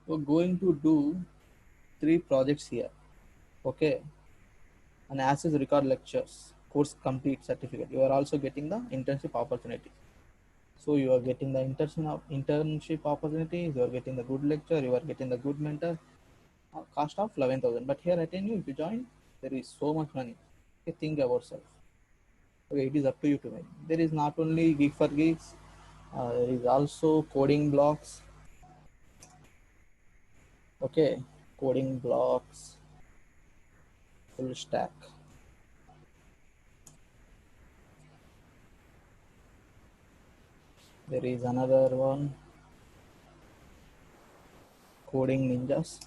We're going to do 3 projects here. Okay. And access record lectures, course complete certificate. You are also getting the internship opportunity. So you are getting the internship opportunities. You are getting the good lecture. You are getting the good mentor. Cost of 11,000. But here I tell you, if you join, there is so much money. Okay, think about self. Okay, it is up to you to make. There is not only Geek for Geeks, there is also coding blocks. Okay, coding blocks, full stack. There is another one, Coding Ninjas.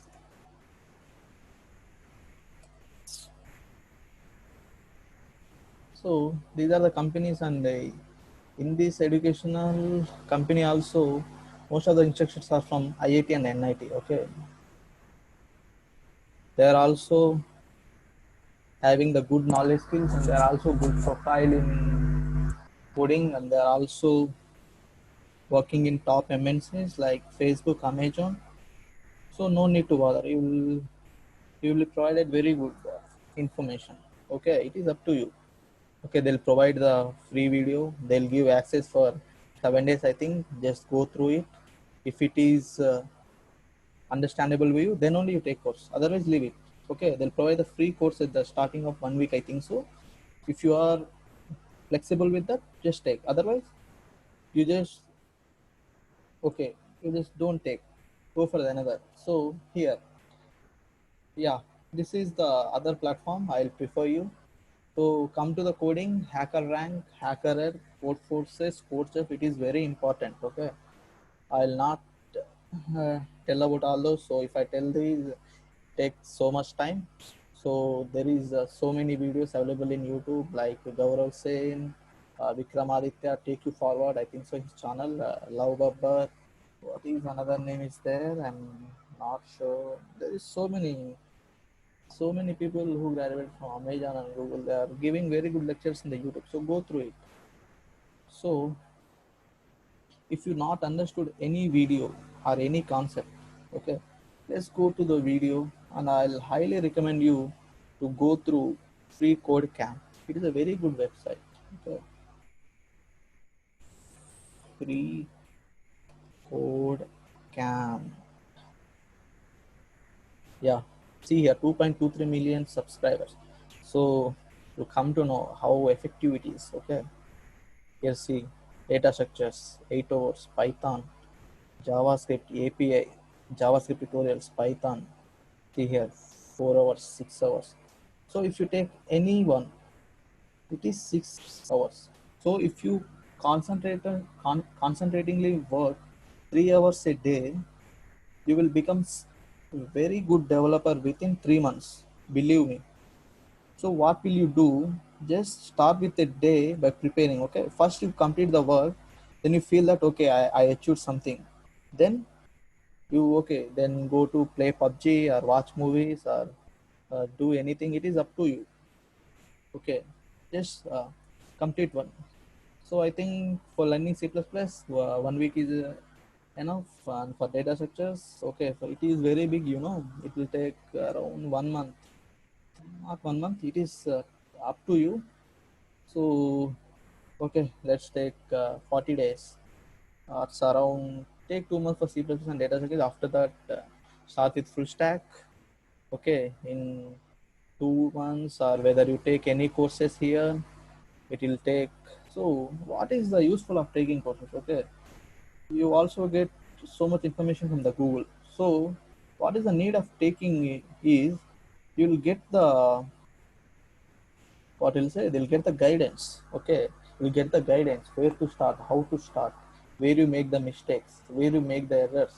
So these are the companies, and in this educational company also, most of the instructors are from IIT and NIT. Okay, they are also having the good knowledge skills, and they are also good profile in coding, and they are also working in top MNCs like Facebook, Amazon. So no need to bother. You will be provided very good information. Okay, it is up to you. Okay, they'll provide the free video, they'll give access for 7 days, I think. Just go through it. If it is understandable with you, then only you take course, otherwise leave it. Okay, they'll provide the free course at the starting of 1 week, I think so. If you are flexible with that, just take. Otherwise, you just, okay, you just don't take, go for another. So here, yeah, this is the other platform I'll prefer you. So come to the coding, Hacker Rank, HackerEd, Code Forces, CodeChef. It is very important. Okay, I'll not tell about all those. So if I tell these, takes so much time. So there is so many videos available in YouTube, like Gaurav Sen, Vikramaditya, Take You Forward. I think so. His channel, Love Babbar. What is another name is there? I'm not sure. There is so many people who graduate from Amazon and Google. They are giving very good lectures in the YouTube. So go through it. So if you not understood any video or any concept, okay, let's go to the video, and I'll highly recommend you to go through Free Code Camp. It is a very good website. Okay, Free Code Camp. Yeah, see here, 2.23 million subscribers. So you come to know how effective it is. Okay, here see data structures, 8 hours, Python, JavaScript API, JavaScript tutorials, Python. See here, 4 hours, 6 hours. So if you take any one, it is 6 hours. So if you concentratingly work 3 hours a day, you will become very good developer within 3 months. Believe me. So what will you do? Just start with a day by preparing. Okay, first you complete the work, then you feel that okay, I achieved something. Then you, okay, then go to play PUBG or watch movies or do anything. It is up to you. Okay, just complete one. So I think for learning C++, 1 week is enough. And for data structures, okay, so it is very big. It will take around 1 month. Not 1 month. It is up to you. So okay, let's take 40 days. It's around, take 2 months for C++ and data structures. After that, start with full stack. Okay, in 2 months, or whether you take any courses here, it will take. So what is the useful of taking courses? Okay, you also get so much information from the Google. So what is the need of taking it is, you'll get the, what will say, they'll get the guidance. Okay, you'll get the guidance, where to start, how to start, where you make the mistakes, where you make the errors,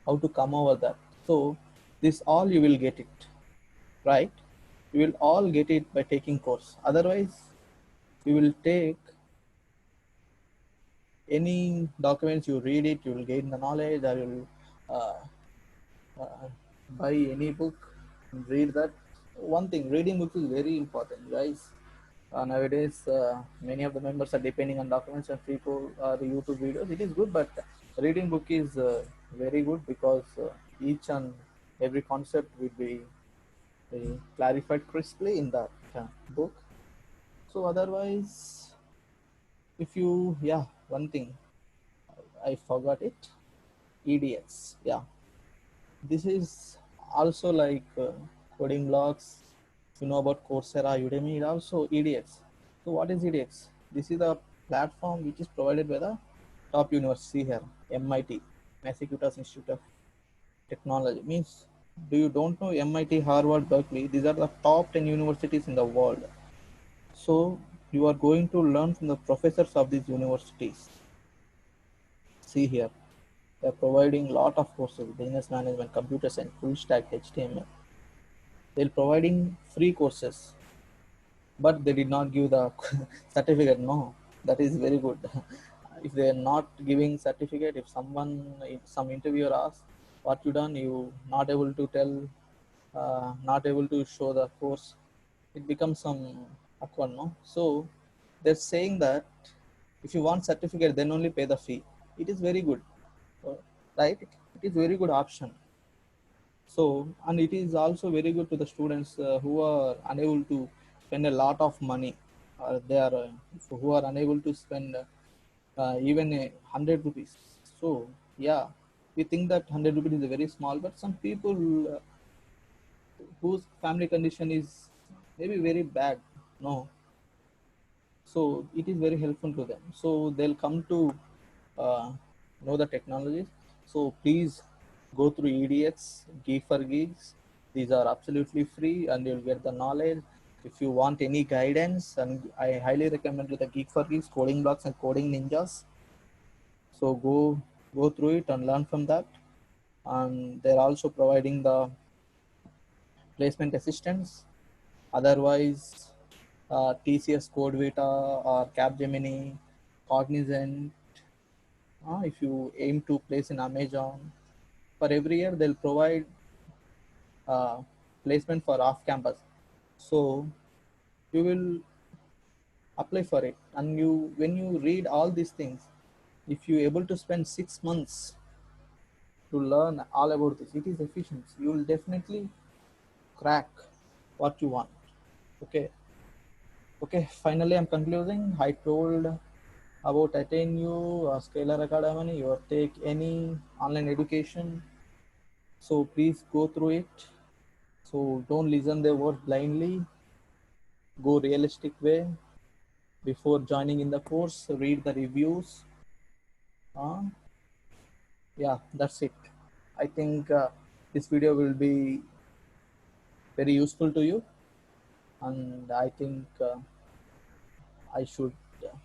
how to come over that. So this all you will get it, right? You will all get it by taking course. Otherwise, you will take any documents, you read it, you will gain the knowledge, or you will uh, uh, buy any book and read that. One thing, reading books is very important, guys. Nowadays, many of the members are depending on documents and people the YouTube videos. It is good, but reading book is very good, because each and every concept will be clarified crisply in that book. So otherwise, if you, yeah, one thing I forgot it, EDX. Yeah, this is also like coding blocks. You know about Coursera, Udemy, it also EDX. So what is EDX? This is a platform which is provided by the top university here, MIT, Massachusetts Institute of Technology. Means, do you don't know MIT, Harvard, Berkeley? These are the top 10 universities in the world. So you are going to learn from the professors of these universities. See here, they're providing lot of courses: business management, computer science, full stack, HTML. They're providing free courses, but they did not give the certificate. No, that is very good. If they are not giving certificate, if someone, if some interviewer asks what you done, you not able to tell, not able to show the course, it becomes some awkward, no? So they're saying that if you want certificate, then only pay the fee. It is very good, uh, right? It is very good option. So, and it is also very good to the students who are unable to spend a lot of money, or they are who are unable to spend even 100 rupees. So, yeah, we think that 100 rupees is very small, but some people whose family condition is maybe very bad, no, so it is very helpful to them. So they'll come to uh, know the technologies. So please go through edx, geek for geeks. These are absolutely free and you'll get the knowledge. If you want any guidance, and I highly recommend you the geek for geeks, coding blocks and coding ninjas. So go through it and learn from that. And they're also providing the placement assistance. Otherwise, TCS CodeVita or Capgemini, Cognizant, if you aim to place in Amazon, for every year they'll provide uh, placement for off campus. So you will apply for it, and you, when you read all these things, if you able to spend 6 months to learn all about this, it is efficiency. You will definitely crack what you want. Okay. Okay, finally I'm concluding. I told about Attain.U, Scalar Academy, or take any online education. So please go through it. So don't listen their words blindly. Go realistic way. Before joining in the course, read the reviews. Uh, yeah, that's it. I think this video will be very useful to you, and I think I should uh,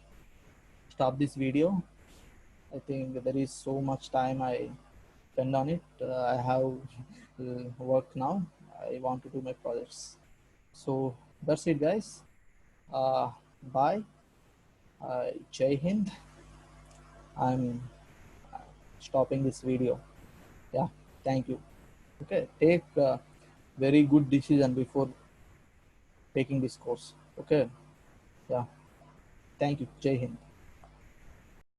stop this video. I think there is so much time I spend on it. I have work now. I want to do my projects. So that's it, guys. Uh, Bye. Jai Hind. I'm stopping this video. Yeah, thank you. Okay, take very good decision before taking this course. Okay, yeah, thank you. Jai Hind.